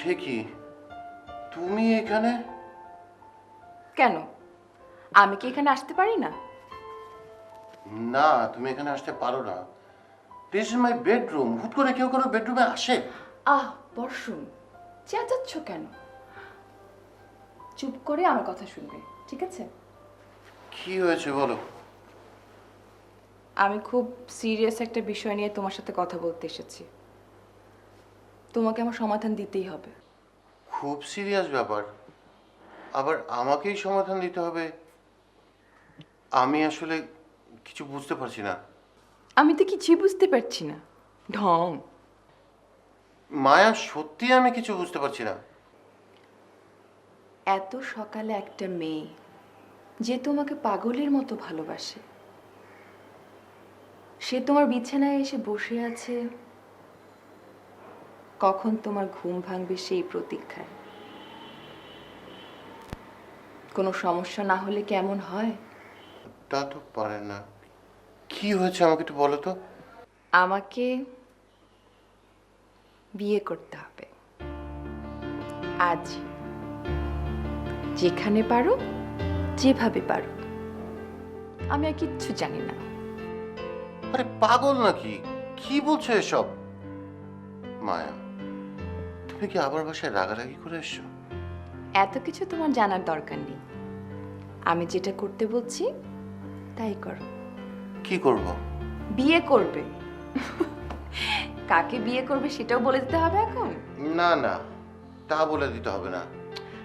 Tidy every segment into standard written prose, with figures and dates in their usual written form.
সে কি, তুমি এখানে? কেন, আমি কি এখানে আসতে পারি না? না, তুমি এখানে আসতে পারো না। This is my bedroom. হুট করে কেউ কোনো বেডরুমে আসে? আহ বর্ষণ, চেঁচাচ্ছ কেন? চুপ করে আমার কথা শুনবে, ঠিক আছে? কি হয়েছে বলো। আমি খুব সিরিয়াস একটা বিষয় নিয়ে তোমার সাথে কথা বলতে এসেছি। তোমাকে আমার সমাধান দিতেই হবে। খুব সিরিয়াস ব্যাপার, আবার আমাকেই সমাধান দিতে হবে? আমি আসলে কিছু বুঝতে পারছি না। আমি তো কিছুই বুঝতে পারছি না। ঢং। মায়া, সত্যি আমি কিছু বুঝতে পারছি না। এত সকালে একটা মেয়ে যে তোমাকে পাগলের মতো ভালোবাসে, সে তোমার বিছানায় এসে বসে আছে, কখন তোমার ঘুম ভাঙবে সেই প্রতীক্ষায়। কোনো সমস্যা না হলে কেমন হয়? তা তো পারে না। কি হয়েছে আমাকে একটু বলো তো। আমাকে বিয়ে করতে হবে আজ, যেখানে পারো, যেভাবে পারো। আমি আর কিচ্ছু জানি না। আরে পাগল নাকি, কি বলছো এসব? মায়া, তুমি কি আবার বাসায় রাগারাগি করে এসছো? এত কিছু তোমার জানার দরকার নেই। আমি যেটা করতে বলছি তাই করো। কি করব? বিয়ে করবে। কাকে বিয়ে করবে সেটাও বলে দিতে হবে এখন? না না, তা বলে দিতে হবে না।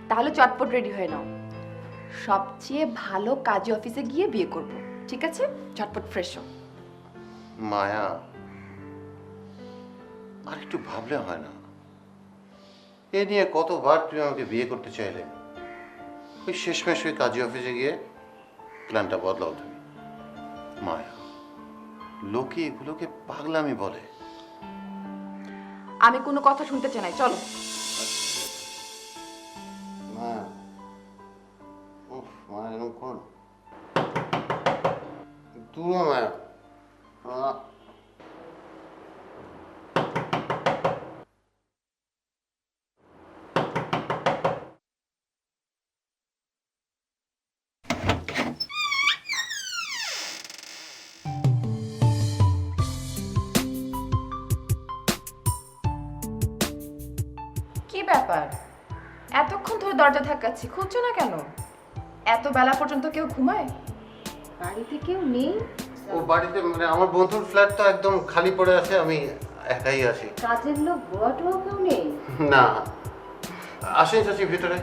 তাহলে চটপট রেডি হয়ে নাও। সবচেয়ে ভালো কাজী অফিসে গিয়ে বিয়ে করব, ঠিক আছে? চটপট ফ্রেশ হও। মায়া, আর একটু ভাবলে হয় না? এ নিয়ে কতবার তুমি আমাকে বিয়ে করতে চাইলে, ওই শেষমেশ ওই কাজী অফিসে গিয়ে প্ল্যানটা বদলাও তুমি। মায়া, লোকে এগুলোকে পাগলামি বলে। আমি কোনো কথা শুনতে চাই না, চলো। মায়া, উফ মায়া, এরকম করো না। দূর হ, মায়া। আহ, কি ব্যাপার, এতক্ষণ ধরে দরজা ধাক্কাচ্ছি, খুলছো না কেন? এত বেলা পর্যন্ত কেউ ঘুমায়? বাড়িতে কেউ নেই? ও বাড়িতে মানে আমার বন্ধুর ফ্ল্যাট তো একদম খালি পড়ে আছে, আমি একাই আছি। কাজের লোক বুয়া টুয়া কেউ নেই? না, আসেন চাচি ভিতরে।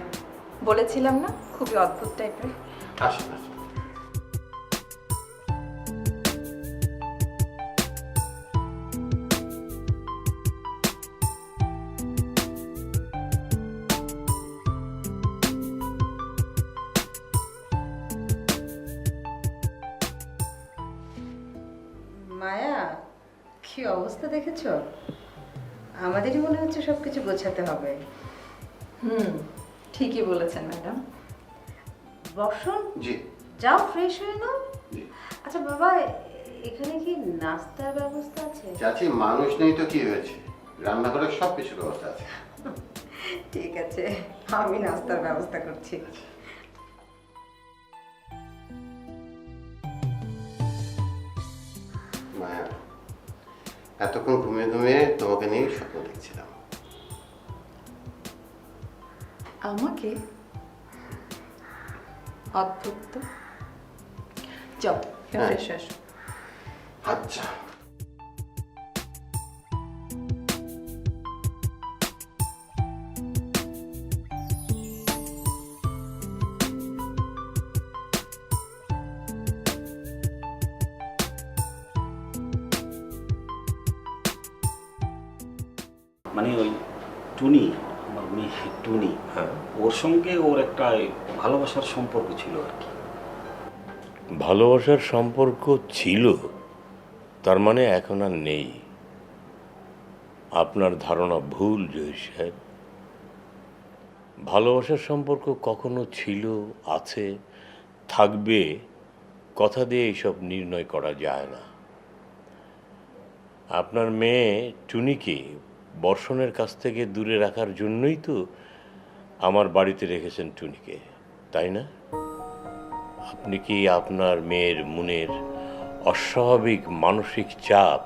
বলেছিলাম না, খুবই অদ্ভুত টাইপের। আসেন আসেন। মায়া, কি অবস্থা দেখেছো? আমাদেরই মনে হচ্ছে সবকিছু গোছাতে হবে। ঠিকই বলেছেন ম্যাডাম। বর্ষণ, জি যাও ফ্রেশ হয়ে নাও। জি। আচ্ছা বাবা, এখানে কি নাস্তার ব্যবস্থা আছে? চাচি, মানুষ নেই তো কি হয়েছে, রান্নাঘরে সব কিছুর ব্যবস্থা আছে। ঠিক আছে, আমি নাস্তার ব্যবস্থা করছি। মায়া, এতক্ষণ ঘুমিয়ে ঘুমিয়ে তোমাকে নিয়ে স্বপ্ন দেখছিলাম। আমাকে? অদ্ভুত তো। যাও হ্যাঁ। ফ্রেশ আসো। আচ্ছা। মানে ওই টুনি, আমার মেয়ে টুনি, ওর সঙ্গে ওর একটা ভালোবাসার সম্পর্ক ছিল আর কি। ভালোবাসার সম্পর্ক ছিল, তার মানে এখন আর নেই। আপনার ধারণা ভুল জহির সাহেব। ভালোবাসার সম্পর্ক কখনো ছিল, আছে, থাকবে, কথা দিয়ে এইসব নির্ণয় করা যায় না। আপনার মেয়ে টুনিকে বর্ষণের কাছ থেকে দূরে রাখার জন্যই তো আমার বাড়িতে রেখেছেন টুনিকে, তাই না? আপনি কি আপনার মেয়ের মনের অস্বাভাবিক মানসিক চাপ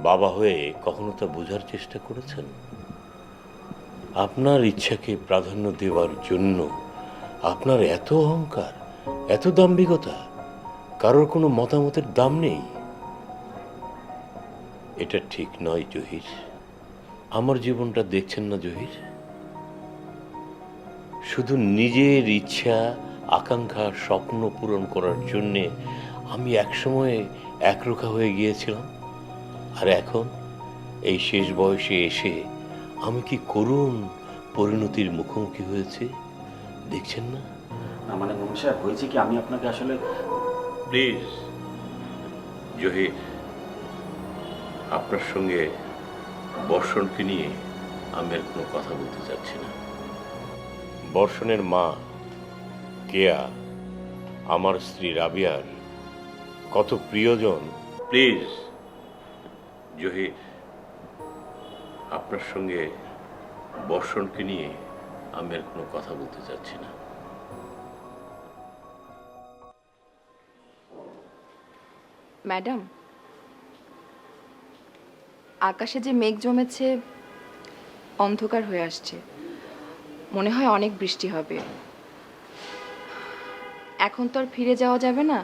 বাবা হয়ে কখনো তা বোঝার চেষ্টা করেছেন? আপনার ইচ্ছাকে প্রাধান্য দেওয়ার জন্য আপনার এত অহংকার, এত দাম্ভিকতা, কারোর কোনো মতামতের দাম নেই। এটা ঠিক নয় জহির। আমার জীবনটা দেখছেন না জহির? শুধু নিজের ইচ্ছা, আকাঙ্ক্ষা, স্বপ্ন পূরণ করার জন্যে আমি একসময় একরোখা হয়ে গিয়েছিলাম, আর এখন এই শেষ বয়সে এসে আমি কি করুণ পরিণতির মুখোমুখি হয়েছি, দেখছেন না? না মানে মোহন সাহেব, হয়েছে কি, আমি আপনাকে আসলে প্লিজ জহির, আপনার সঙ্গে বর্ষণকে নিয়ে আমি আর কোনো কথা বলতে চাচ্ছি না। বর্ষণের মা কেয়া আমার স্ত্রী রাবিয়ার কত প্রিয়জন। প্লিজ জহির, আপনার সঙ্গে বর্ষণকে নিয়ে আমি আর কোনো কথা বলতে চাচ্ছি না। ম্যাডাম, আকাশে যে মেঘ জমেছে, অন্ধকার হয়ে আসছে, মনে হয় অনেক বৃষ্টি হবে। এখন তো আর ফিরে যাওয়া যাবে না।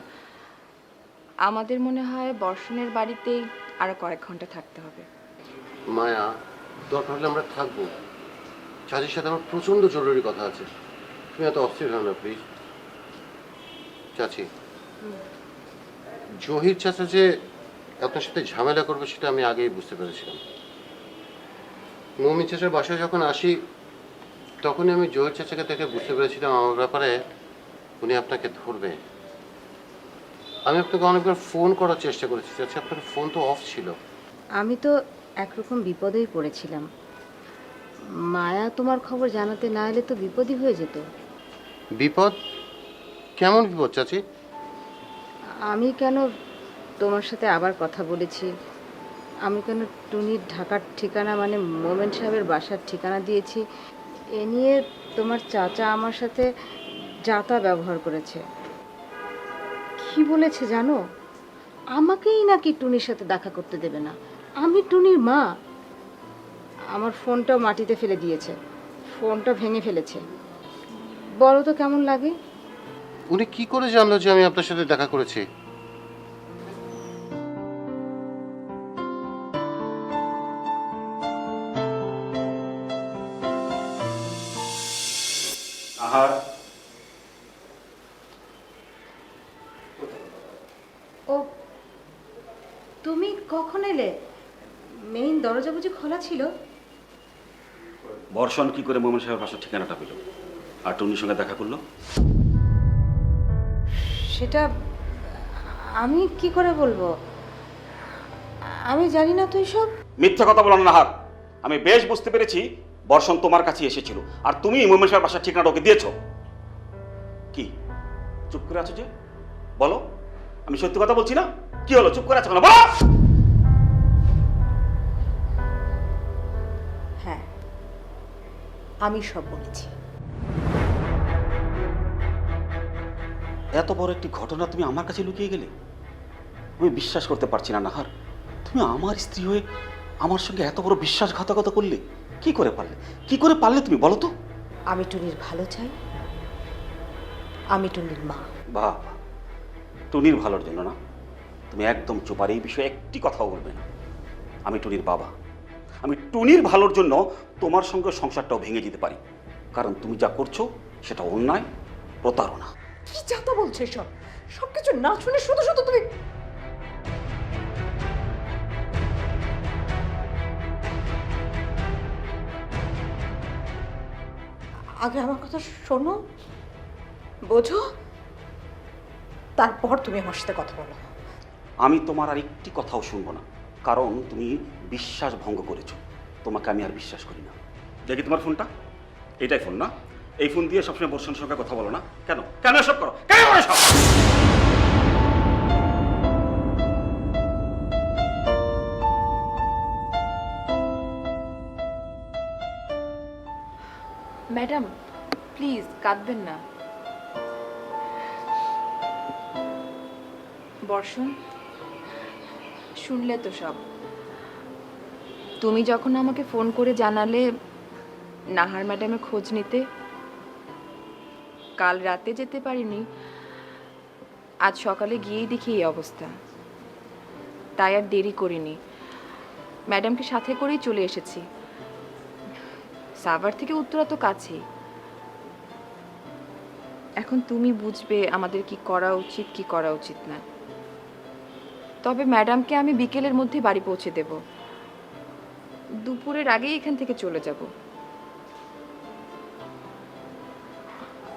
আমাদের মনে হয় বর্ষণের বাড়িতেই আরো কয়েক ঘন্টা থাকতে হবে। মায়া, দরকার হলে আমরা থাকবো। চাচির সাথে আমার প্রচন্ড জরুরি কথা আছে। তুমি এত অস্থির হও না প্লিজ। চাচি, জহির চাচা যে আপনার সাথে ঝামেলা করবে সেটা আমি আগেই বুঝতে পেরেছিলাম। মমিন চাচার বাসায় যখন আসি তখনই আমি জহির চাচাকে দেখে বুঝতে পেরেছিলাম আমার ব্যাপারে উনি আপনাকে ধরবে। আমি আপনাকে অনেকবার ফোন করার চেষ্টা করেছি চাচা, আপনার ফোন তো অফ ছিল। আমি তো একরকম বিপদেই পড়েছিলাম। মায়া তোমার খবর জানাতে না এলে তো বিপদই হয়ে যেত। বিপদ? কেমন বিপদ চাচি? আমি কেন তোমার সাথে আবার কথা বলেছি, আমি কেন টুনির ঢাকার ঠিকানা মানে মোমেন সাহেবের বাসার ঠিকানা দিয়েছি, এ নিয়ে তোমার চাচা আমার সাথে যাতা ব্যবহার করেছে। কি বলেছে জানো? আমাকেই নাকি টুনির সাথে দেখা করতে দেবে না। আমি টুনির মা। আমার ফোনটাও মাটিতে ফেলে দিয়েছে, ফোনটা ভেঙে ফেলেছে। বলো তো কেমন লাগে? উনি কি করে জানলো যে আমি আপনার সাথে দেখা করেছি? আহার ও, তুমি কখন এলে? মেইন দরজা বুঝি খোলা ছিল? বর্ষণ কি করে মোহন সাহেবের বাসার ঠিকানাটা পেল আর টুনির সঙ্গে দেখা করলো? সেটা আমি কি করে বলবো? আমি জানি না তো এসব। মিথ্যা কথা বলো না নাহার। আমি বেশ বুঝতে পেরেছি বর্ষণ তোমার কাছে এসেছিল আর তুমি মোহন সাহেবের বাসার ঠিকানাটা ওকে দিয়েছো। কি চুপ করে আছো যে? বলো, আমি সত্যি কথা বলছি না? কি হলো, চুপ করে আছো কেন? বলো। হ্যাঁ, আমি সব বলেছি। এত বড় একটি ঘটনা তুমি আমার কাছে লুকিয়ে গেলে? আমি বিশ্বাস করতে পারছি না নাহার। তুমি আমার স্ত্রী হয়ে আমার সঙ্গে এত বড় বিশ্বাসঘাতকতা করলে? কি করে পারলে? কি করে পারলে তুমি বলো তো? আমি টুনির ভালো চাই, আমি টুনির মা। বাহ, টুনির ভালোর জন্য না? তুমি একদম চুপ, আর এই বিষয়ে একটি কথাও বলবে না। আমি টুনির বাবা। আমি টুনির ভালোর জন্য তোমার সঙ্গে সংসারটাও ভেঙে যেতে পারি, কারণ তুমি যা করছো সেটা অন্যায়, প্রতারণা। কি যাতা বলছো এসব? সবকিছু না শুনে শুধু শুধু তুমি। আগে আমার কথা শোনো, বোঝো, তারপর তুমি আমার সাথে কথা বলো। আমি তোমার আর একটি কথাও শুনবো না, কারণ তুমি বিশ্বাস ভঙ্গ করেছো। তোমাকে আমি আর বিশ্বাস করি না। দেখি তোমার ফোনটা, এটাই ফোন না? এই ফোন দিয়ে সবসময় বর্ষণের সঙ্গে কথা বলো না কেন? কেন এসব করো? কেন করো সব? কাঁদবেন না। বর্ষণ, শুনলে তো সব। তুমি যখন আমাকে ফোন করে জানালে নাহার ম্যাডামের খোঁজ নিতে, কাল রাতে যেতে পারিনি, আজ সকালে গিয়েই দেখি এই অবস্থা। তাই আর দেরি করিনি, ম্যাডামকে সাথে করেই চলে এসেছি। সাভার থেকে উত্তরা তো কাছেই। এখন তুমি বুঝবে আমাদের কি করা উচিত কি করা উচিত না। তবে ম্যাডামকে আমি বিকেলের মধ্যে বাড়ি পৌঁছে দেব, দুপুরের আগেই এখান থেকে চলে যাব।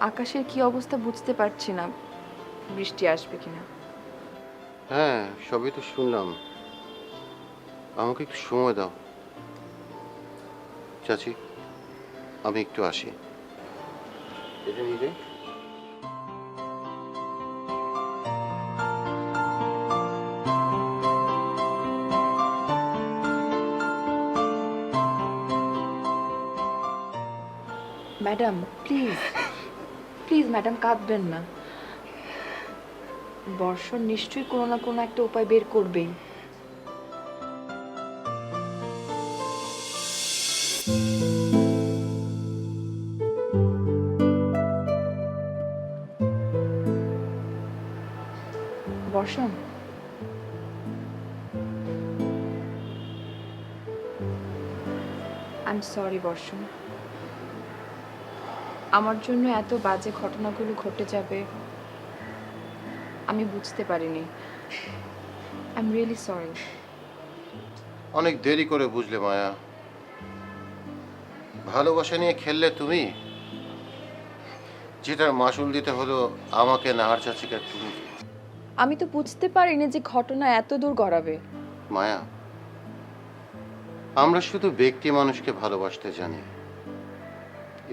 আকাশের কি অবস্থা বুঝতে পারছি না, বৃষ্টি আসবে কিনা। হ্যাঁ, সবই তো শুনলাম। আমাকে একটু সময় দাও চাচি, আমি একটু আসি। এটা নিয়ে যাই। ম্যাডাম প্লিজ, প্লিজ ম্যাডাম কাঁদবেন না। বর্ষণ নিশ্চয়ই কোনো না কোনো একটা উপায় বের করবেই। বর্ষণ, আই এম সরি বর্ষণ। আমার জন্য এত বাজে ঘটনাগুলো ঘটে যাবে আমি বুঝতে পারিনি। I am really sorry. অনেক দেরি করে বুঝলে মায়া। ভালোবাসা নিয়ে খেললে তুমি, যেটার মাসুল দিতে হলো আমাকে, নাহার চাচিকে, তুমি। আমি তো বুঝতে পারিনি যে ঘটনা এত দূর গড়াবে। মায়া, আমরা শুধু ব্যক্তি মানুষকে ভালোবাসতে জানি,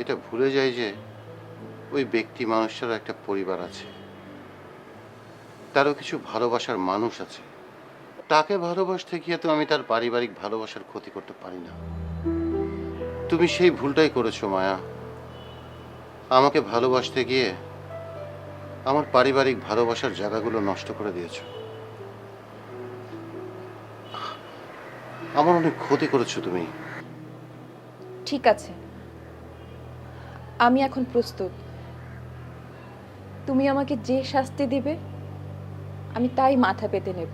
এটা ভুলে যাই যে ওই ব্যক্তি মানুষটারও একটা পরিবার আছে, তারও কিছু ভালোবাসার মানুষ আছে। তাকে ভালোবাসতে গিয়ে তো আমি তার পারিবারিক ভালোবাসার ক্ষতি করতে পারি না। তুমি সেই ভুলটাই করেছো মায়া। আমাকে ভালোবাসতে গিয়ে আমার পারিবারিক ভালোবাসার জায়গাগুলো নষ্ট করে দিয়েছো। আমার অনেক ক্ষতি করেছো তুমি। ঠিক আছে, আমি এখন প্রস্তুত। তুমি আমাকে যে শাস্তি দিবে আমি তাই মাথা পেতে নেব।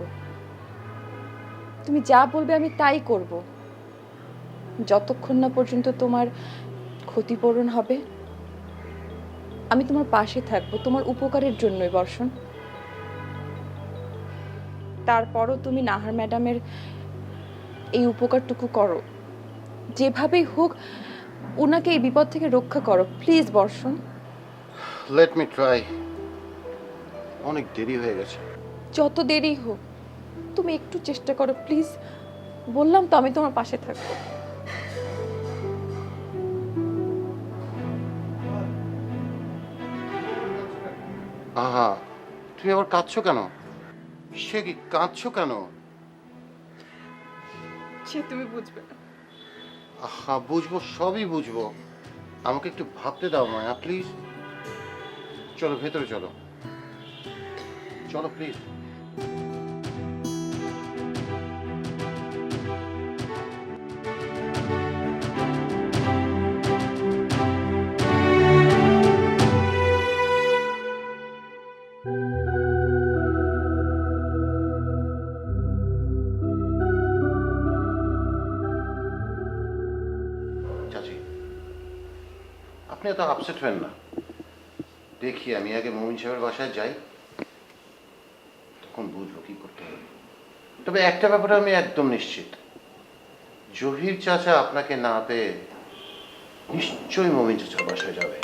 তুমি যা বলবে আমি তাই করব, যতক্ষণ না পর্যন্ত তোমার ক্ষতিপূরণ হবে। আমি তোমার পাশে থাকবো, তোমার উপকারের জন্যই বর্ষণ। তারপরও তুমি নাহার ম্যাডামের এই উপকারটুকু করো, যেভাবেই হোক ওনাকে এই বিপদ থেকে রক্ষা করো প্লিজ বর্ষণ। Let me try. অনেক দেরি হয়ে গেছে। যত দেরি হোক তুমি একটু চেষ্টা করো প্লিজ। বললাম তো আমি তোমার পাশে থাকবো। আহা, তুমি আবার কাঁদছো কেন? সে কি, কাঁদছো কেন? সে তুমি বুঝবে না। আহা, বুঝবো, সবই বুঝবো। আমাকে একটু ভাবতে দাও মায়া, প্লিজ। চলো ভেতরে, চলো চলো প্লিজ। চাচি, আপনি এত আপসেট হবেন না। দেখি আমি আগে মমিন সাহেবের বাসায় যাই, তখন বুঝবো কি করতে হবে। তবে একটা ব্যাপারে আমি একদম নিশ্চিত, জহির চাচা আপনাকে না পেয়ে নিশ্চয়ই মমিন চাচার বাসায় যাবে।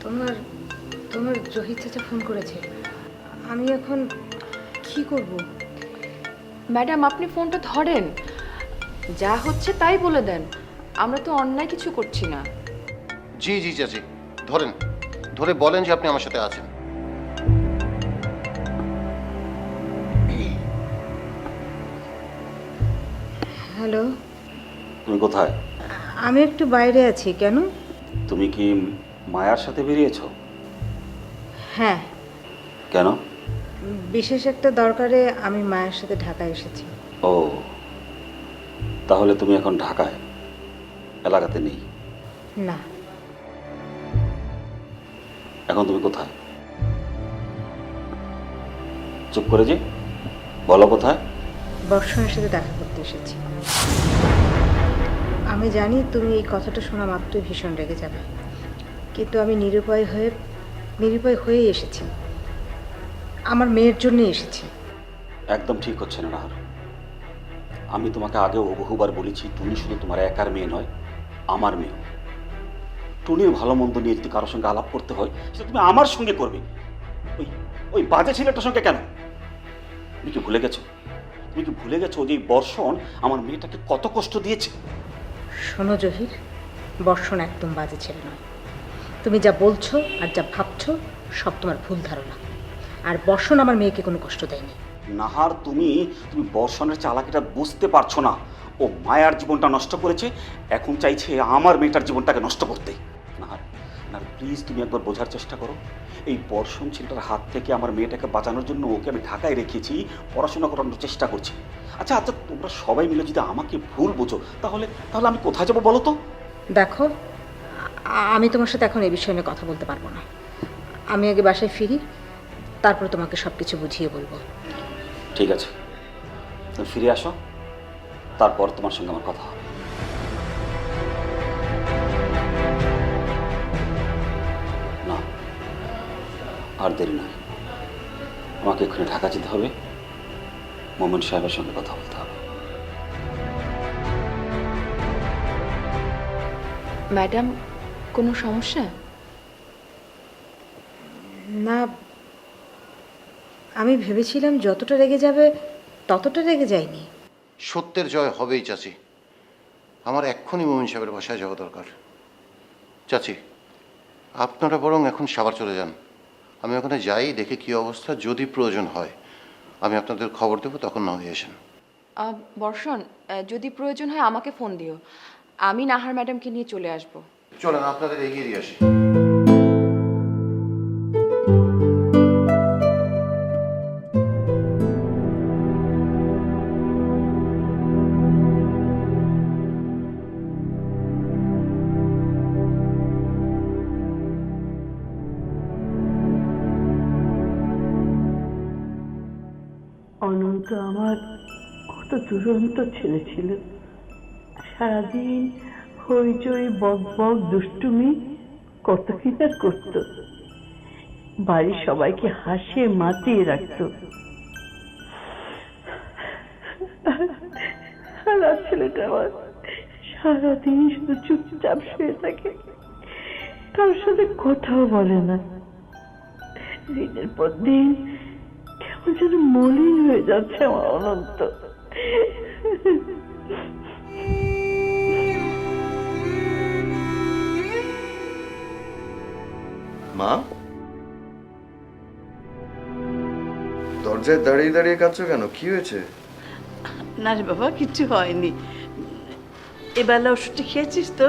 তোমার তোমার জহির চাচা ফোন করেছে। আমি এখন কি করব? ম্যাডাম আপনি ফোনটা ধরেন, যা হচ্ছে তাই বলে দেন। আমরা তো অন্যায় কিছু করছি না। জি জি চাচি, ধরেন। ধরে বলেন যে আপনি আমার সাথে আছেন। হ্যালো, তুমি কোথায়? আমি একটু বাইরে আছি। কেন? তুমি কি মায়ার সাথে বেরিয়েছো? হ্যাঁ, কেন? বিশেষ একটা দরকারে আমি মায়ের সাথে ঢাকায় এসেছি। ও, তাহলে তুমি এখন ঢাকায়, এলাকাতে নেই। না, এখন তুমি কোথায়? চুপ করে যে বলো কোথায়? বর্ষণের সাথে দেখা করতে এসেছি। আমি জানি তুমি এই কথাটা শোনা মাত্রই ভীষণ রেগে যাবে, কিন্তু আমি নিরুপায় হয়েই এসেছি। আমার মেয়ের জন্যই এসেছি। একদম ঠিক হচ্ছে না নাহার। আমি তোমাকে আগেও বহুবার বলেছি, টুনি শুধু তোমার একার মেয়ে নয়, আমার মেয়ে। টুনির ভালো মন্দ নিয়ে যদি কারোর সঙ্গে আলাপ করতে হয়, সেটা তুমি আমার সঙ্গে করবে। ওই ওই বাজে ছেলেটার সঙ্গে কেন? তুমি কি ভুলে গেছো? তুমি কি ভুলে গেছো যে এই বর্ষণ আমার মেয়েটাকে কত কষ্ট দিয়েছে? শোনো জহির, বর্ষণ একদম বাজে ছেলে নয়। তুমি যা বলছো আর যা ভাবছো সব তোমার ভুল ধারণা। আর বর্ষণ আমার মেয়েকে কোনো কষ্ট দেয়নি। নাহার, তুমি বর্ষণের চালাকিটা বুঝতে পারছো না। ও মায়ার জীবনটা নষ্ট করেছে, এখন চাইছে আমার মেয়েটার জীবনটাকে নষ্ট করতে। নাহার, নাহার প্লিজ তুমি একবার বোঝার চেষ্টা করো। এই বর্ষণ ছেলেটার হাত থেকে আমার মেয়েটাকে বাঁচানোর জন্য ওকে আমি ঢাকায় রেখেছি, পড়াশোনা করানোর চেষ্টা করছি। আচ্ছা আচ্ছা, তোমরা সবাই মিলে যদি আমাকে ভুল বোঝো, তাহলে তাহলে আমি কোথায় যাবো বলো তো? দেখো, আমি তোমার সাথে এখন এই বিষয় নিয়ে কথা বলতে পারবো না। আমি আগে বাসায় ফিরি, তারপর তোমাকে সব কিছু বুঝিয়ে বলবো। ঠিক আছে, তুমি ফিরে আসো, তারপর তোমার সঙ্গে আমার কথা হবে। না, আর দেরি নয়, আমাকে এক্ষুনি ঢাকা যেতে হবে, মোমেন সাহেবের সঙ্গে কথা বলতে হবে। ম্যাডাম, কোনো সমস্যা? না, আমি ভেবেছিলাম যতটা রেগে যাবে ততটা রেগে যায়নি। সত্যের জয় হবেই চাচি। আমার এক্ষুনি মোমিন সাহেবের বাসায় যাওয়া দরকার। চাচি, আপনারা বরং এখন সাভার চলে যান। আমি ওখানে যাই, দেখে কী অবস্থা। যদি প্রয়োজন হয় আমি আপনাদের খবর দেবো, তখন না হয়ে আসেন। বর্ষণ, যদি প্রয়োজন হয় আমাকে ফোন দিও, আমি নাহার ম্যাডামকে নিয়ে চলে আসবো। চলেন আপনাদের এগিয়ে দিয়ে আসি। অনন্ত আমার কত দুরন্ত ছেলে ছিল। সারাদিন হইচই বক বক দুষ্টুমি কত কিনা করত, বাড়ির সবাইকে হাসিয়ে মাতিয়ে রাখত। আর ছেলেটা আমার সারাদিন শুধু চুপচাপ শুয়ে থাকে, কারোর সাথে কথাও বলে না। দিনের পর দিন কেমন যেন মলিন হয়ে যাচ্ছে আমার অনন্ত। মা, দরজায় দাঁড়িয়ে দাঁড়িয়ে কাঁদছো কেন? কি হয়েছে? না রে বাবা, কিচ্ছু হয়নি। এবেলা ওষুধটা খেয়েছিস তো?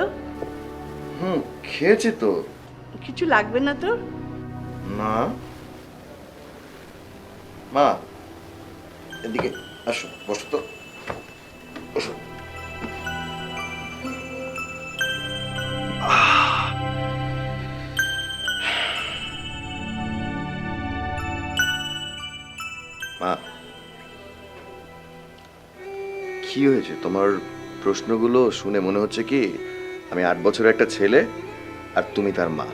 খেয়েছি তো। কিছু লাগবে না তোর? না মা, এদিকে আসো, বসো তো, বসো। মা, কি হয়েছে তোমার? প্রশ্নগুলো শুনে মনে হচ্ছে কি আমি 8 বছরের একটা ছেলে আর তুমি তার মা।